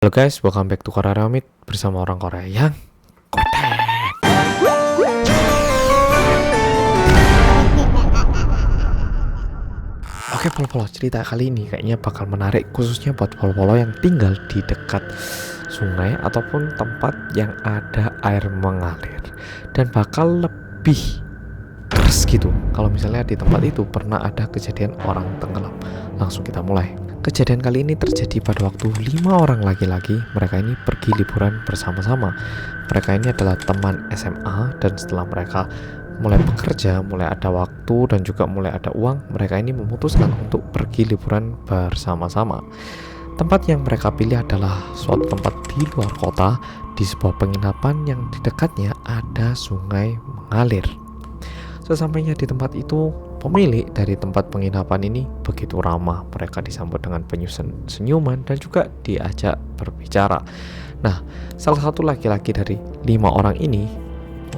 Halo guys, welcome back to Korea Ramit bersama orang Korea yang konten. Oke, polo-polo, cerita kali ini kayaknya bakal menarik, khususnya buat polo-polo yang tinggal di dekat sungai ataupun tempat yang ada air mengalir, dan bakal lebih keras gitu kalau misalnya di tempat itu pernah ada kejadian orang tenggelam. Langsung kita mulai. Kejadian kali ini terjadi pada waktu 5 orang laki-laki. Mereka ini pergi liburan bersama-sama. Mereka ini adalah teman SMA, dan setelah mereka mulai bekerja, mulai ada waktu dan juga mulai ada uang, mereka ini memutuskan untuk pergi liburan bersama-sama. Tempat yang mereka pilih adalah suatu tempat di luar kota, di sebuah penginapan yang di dekatnya ada sungai mengalir. Sesampainya di tempat itu, pemilik dari tempat penginapan ini begitu ramah. Mereka disambut dengan senyuman dan juga diajak berbicara. Nah, salah satu laki-laki dari 5 orang ini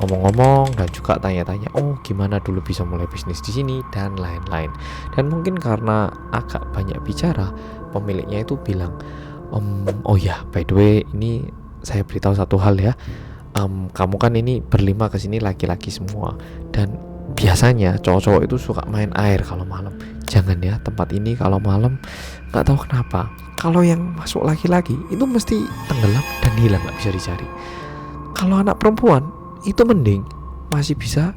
ngomong-ngomong dan juga tanya-tanya, oh gimana dulu bisa mulai bisnis di sini dan lain-lain. Dan mungkin karena agak banyak bicara, pemiliknya itu bilang, oh ya, by the way, ini saya beritahu satu hal ya. Kamu kan ini berlima kesini laki-laki semua, dan biasanya cowok-cowok itu suka main air kalau malam. Jangan ya, tempat ini kalau malam nggak tahu kenapa, kalau yang masuk laki-laki itu mesti tenggelam dan hilang, nggak bisa dicari. Kalau anak perempuan itu mending masih bisa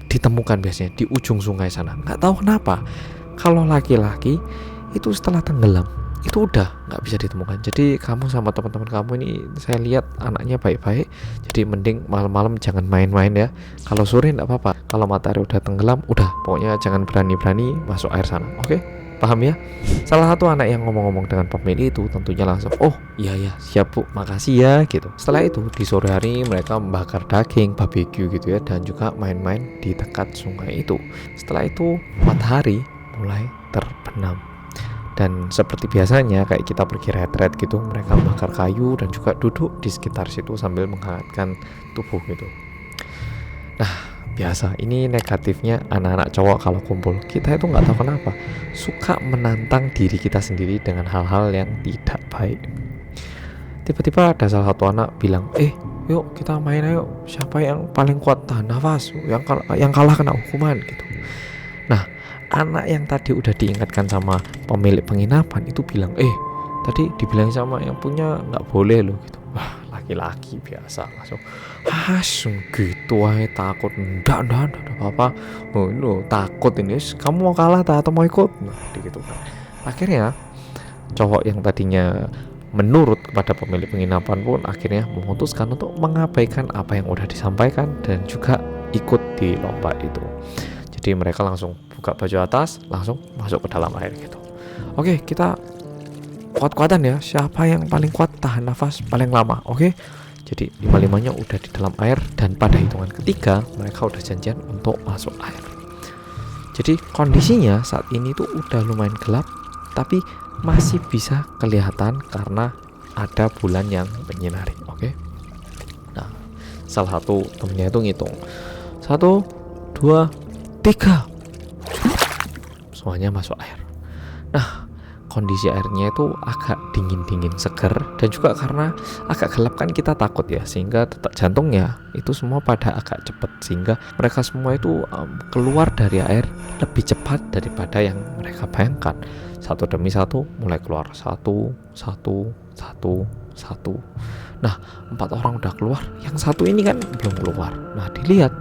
ditemukan biasanya di ujung sungai sana. Nggak tahu kenapa kalau laki-laki itu setelah tenggelam itu udah nggak bisa ditemukan. Jadi kamu sama teman-teman kamu ini, saya lihat anaknya baik-baik, jadi mending malam-malam jangan main-main ya. Kalau sore nggak apa-apa, kalau matahari udah tenggelam, udah pokoknya jangan berani-berani masuk air sana. Oke? Paham ya? Salah satu anak yang ngomong-ngomong dengan pemilik itu tentunya langsung, oh iya ya, siap bu, makasih ya gitu. Setelah itu di sore hari mereka membakar daging, barbecue gitu ya, dan juga main-main di dekat sungai itu. Setelah itu matahari mulai terbenam, dan seperti biasanya kayak kita pergi retret gitu, mereka membakar kayu dan juga duduk di sekitar situ sambil menghangatkan tubuh gitu. Nah, biasa, ini negatifnya anak-anak cowok kalau kumpul. Kita itu nggak tahu kenapa suka menantang diri kita sendiri dengan hal-hal yang tidak baik. Tiba-tiba ada salah satu anak bilang, yuk kita main ayo, siapa yang paling kuat tahan nafas, yang kalah kena hukuman gitu. Nah, anak yang tadi udah diingatkan sama pemilik penginapan itu bilang, tadi dibilang sama yang punya nggak boleh loh gitu. Wah, laki-laki biasa langsung gitu aja, takut. Ndak apa-apa. Oh lo takut ini, kamu mau kalah atau mau ikut? Nah, gitu kan. Akhirnya cowok yang tadinya menurut kepada pemilik penginapan pun akhirnya memutuskan untuk mengabaikan apa yang udah disampaikan dan juga ikut di lomba itu. Jadi mereka langsung buka baju atas, langsung masuk ke dalam air gitu. Oke, kita kuat-kuatan ya, siapa yang paling kuat tahan nafas paling lama. Oke, jadi 5-5-nya udah di dalam air, dan pada hitungan ketiga mereka udah janjian untuk masuk air. Jadi kondisinya saat ini tuh udah lumayan gelap, tapi masih bisa kelihatan karena ada bulan yang menyinari. Oke. Nah, salah satu temennya itu ngitung 1, 2, 3, semuanya masuk air. Nah, kondisi airnya itu agak dingin-dingin seger, dan juga karena agak gelap kan kita takut ya, sehingga detak jantungnya itu semua pada agak cepat, sehingga mereka semua itu keluar dari air lebih cepat daripada yang mereka bayangkan. Satu demi satu mulai keluar, satu. Nah, 4 orang udah keluar, yang satu ini kan belum keluar. Nah, dilihat,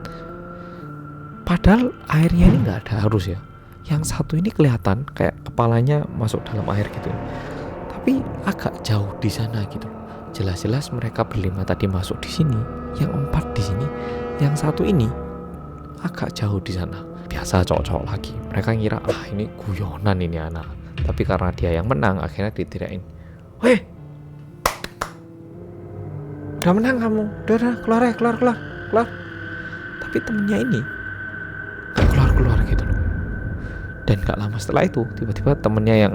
padahal airnya ini nggak ada arus ya. Yang satu ini kelihatan kayak kepalanya masuk dalam air gitu, tapi agak jauh di sana gitu. Jelas-jelas mereka berlima tadi masuk di sini, yang 4 di sini, yang satu ini agak jauh di sana. Biasa cowok-cowok lagi, mereka ngira ini guyonan ini anak. Tapi karena dia yang menang, akhirnya ditirain, weh, udah menang kamu, udah keluar. Tapi temennya ini gak keluar gitu loh. Dan gak lama setelah itu, tiba-tiba temennya yang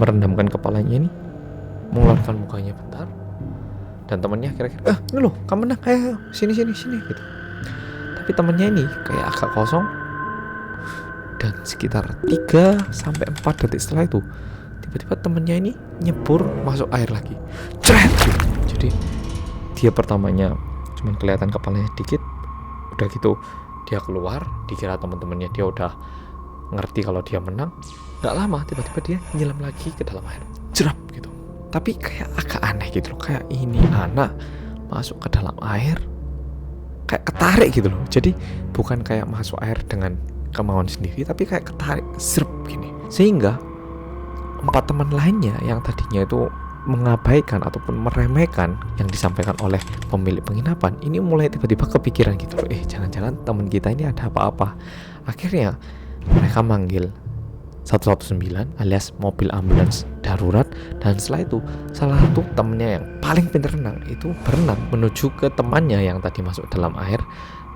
merendamkan kepalanya ini mengeluarkan mukanya bentar, dan temennya kira-kira, ini loh, kamu menang, ayo sini gitu. Tapi temennya ini kayak agak kosong, dan sekitar 3-4 detik setelah itu tiba-tiba temennya ini nyebur masuk air lagi, cret gitu. Jadi dia pertamanya cuman kelihatan kepalanya dikit, udah gitu dia keluar, dikira teman-temannya dia udah ngerti kalau dia menang. Gak lama tiba-tiba dia nyelam lagi ke dalam air, jerap gitu. Tapi kayak agak aneh gitu loh, kayak ini anak masuk ke dalam air kayak ketarik gitu loh. Jadi bukan kayak masuk air dengan kemauan sendiri, tapi kayak ketarik serp gini. Sehingga 4 teman lainnya yang tadinya itu mengabaikan ataupun meremehkan yang disampaikan oleh pemilik penginapan ini mulai tiba-tiba kepikiran gitu loh, jangan-jangan teman kita ini ada apa-apa. Akhirnya mereka manggil 119 alias mobil ambulans darurat, dan setelah itu salah satu temennya yang paling pintar renang itu berenang menuju ke temannya yang tadi masuk dalam air,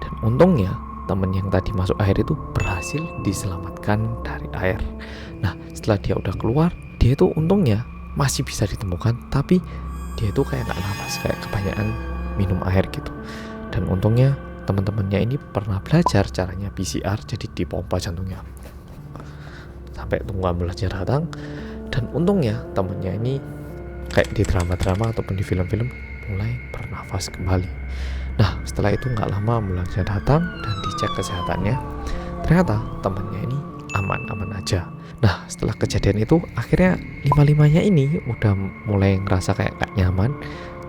dan untungnya teman yang tadi masuk air itu berhasil diselamatkan dari air. Nah setelah dia udah keluar, dia itu untungnya masih bisa ditemukan, tapi dia itu kayak gak napas, kayak kebanyakan minum air gitu. Dan untungnya teman-temannya ini pernah belajar caranya PCR, jadi dipompa jantungnya sampai tunggu ambulansnya datang. Dan untungnya temennya ini kayak di drama-drama ataupun di film-film mulai bernafas kembali. Nah setelah itu gak lama ambulansnya datang dan dicek kesehatannya, ternyata temennya ini aman-aman aja. Nah setelah kejadian itu akhirnya 5-5-nya ini udah mulai ngerasa kayak gak nyaman.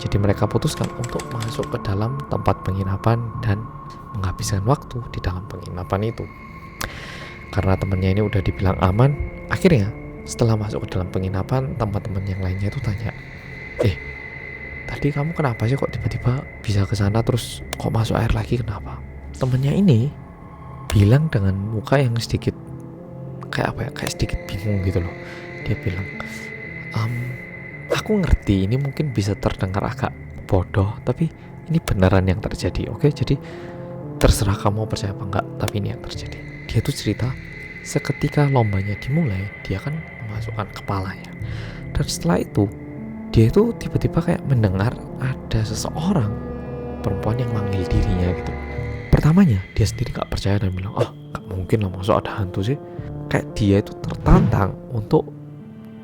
Jadi mereka putuskan untuk masuk ke dalam tempat penginapan dan menghabiskan waktu di dalam penginapan itu. Karena temannya ini udah dibilang aman, akhirnya setelah masuk ke dalam penginapan, teman-teman yang lainnya itu tanya, tadi kamu kenapa sih kok tiba-tiba bisa ke sana terus kok masuk air lagi, kenapa? Temannya ini bilang dengan muka yang sedikit kayak sedikit bingung gitu loh. Dia bilang, aku ngerti ini mungkin bisa terdengar agak bodoh, tapi ini beneran yang terjadi, oke? Jadi terserah kamu percaya apa enggak, tapi ini yang terjadi. Dia tuh cerita seketika lombanya dimulai, dia kan memasukkan kepalanya, dan setelah itu dia itu tiba-tiba kayak mendengar ada seseorang perempuan yang manggil dirinya gitu. Pertamanya dia sendiri gak percaya dan bilang, gak mungkin lah, masuk ada hantu sih. Kayak dia itu tertantang untuk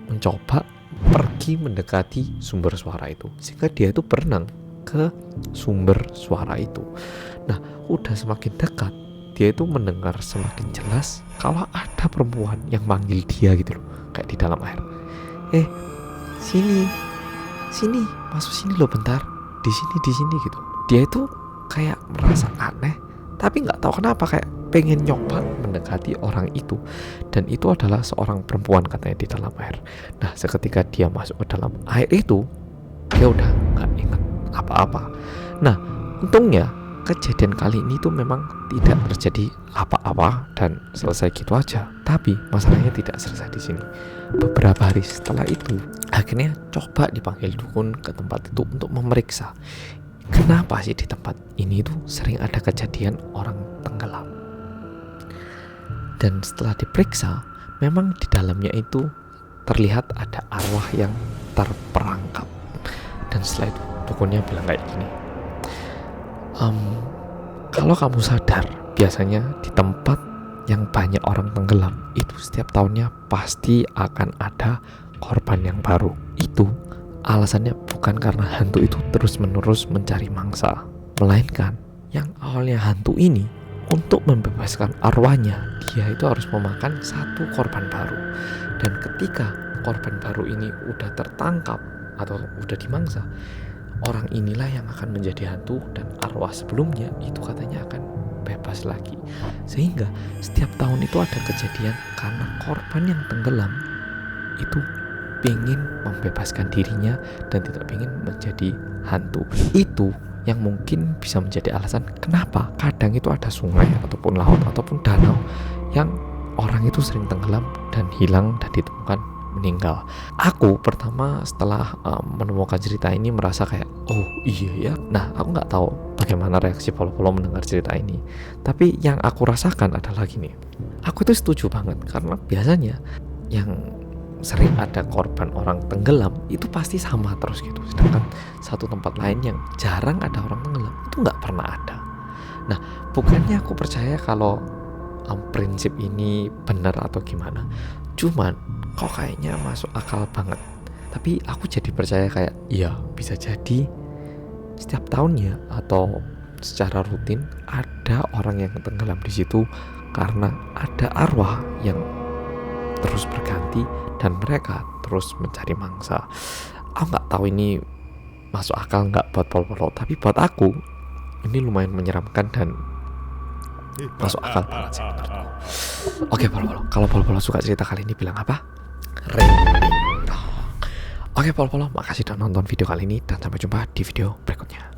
mencoba pergi mendekati sumber suara itu, sehingga dia itu berenang ke sumber suara itu. Nah udah semakin dekat, dia itu mendengar semakin jelas kalau ada perempuan yang manggil dia gitu loh, kayak di dalam air. Sini, masuk sini loh bentar, di sini gitu. Dia itu kayak merasa aneh, tapi nggak tahu kenapa kayak pengen nyoba mendekati orang itu, dan itu adalah seorang perempuan katanya di dalam air. Nah seketika dia masuk ke dalam air itu, dia udah nggak ingat apa-apa. Nah untungnya kejadian kali ini tuh memang tidak terjadi apa-apa dan selesai gitu aja. Tapi masalahnya tidak selesai di sini. Beberapa hari setelah itu, akhirnya coba dipanggil dukun ke tempat itu untuk memeriksa kenapa sih di tempat ini tuh sering ada kejadian orang tenggelam. Dan setelah diperiksa, memang di dalamnya itu terlihat ada arwah yang terperangkap. Dan setelah itu dukunnya bilang kayak gini, kalau kamu sadar, biasanya di tempat yang banyak orang tenggelam itu setiap tahunnya pasti akan ada korban yang baru. Itu alasannya bukan karena hantu itu terus-menerus mencari mangsa, melainkan yang awalnya hantu ini untuk membebaskan arwahnya, dia itu harus memakan satu korban baru. Dan ketika korban baru ini udah tertangkap atau udah dimangsa, orang inilah yang akan menjadi hantu, dan arwah sebelumnya itu katanya akan bebas lagi. Sehingga setiap tahun itu ada kejadian karena korban yang tenggelam itu ingin membebaskan dirinya dan tidak ingin menjadi hantu. Itu yang mungkin bisa menjadi alasan kenapa kadang itu ada sungai ataupun laut ataupun danau yang orang itu sering tenggelam dan hilang dan ditemukan meninggal. Aku pertama setelah menemukan cerita ini merasa kayak, oh iya ya. Nah aku nggak tahu bagaimana reaksi Polo-Polo mendengar cerita ini, tapi yang aku rasakan adalah gini, aku itu setuju banget karena biasanya yang sering ada korban orang tenggelam itu pasti sama terus gitu, sedangkan satu tempat lain yang jarang ada orang tenggelam itu nggak pernah ada. Nah bukannya aku percaya kalau prinsip ini benar atau gimana, cuman kok kayaknya masuk akal banget. Tapi aku jadi percaya kayak iya bisa jadi setiap tahunnya atau secara rutin ada orang yang tenggelam di situ karena ada arwah yang terus berganti dan mereka terus mencari mangsa. Aku nggak tahu ini masuk akal nggak buat Polo, tapi buat aku ini lumayan menyeramkan dan masuk akal banget sih menurutku. Oke Polo, kalau Polo suka cerita kali ini bilang apa? Ring. Oke Polo, makasih udah nonton video kali ini dan sampai jumpa di video berikutnya.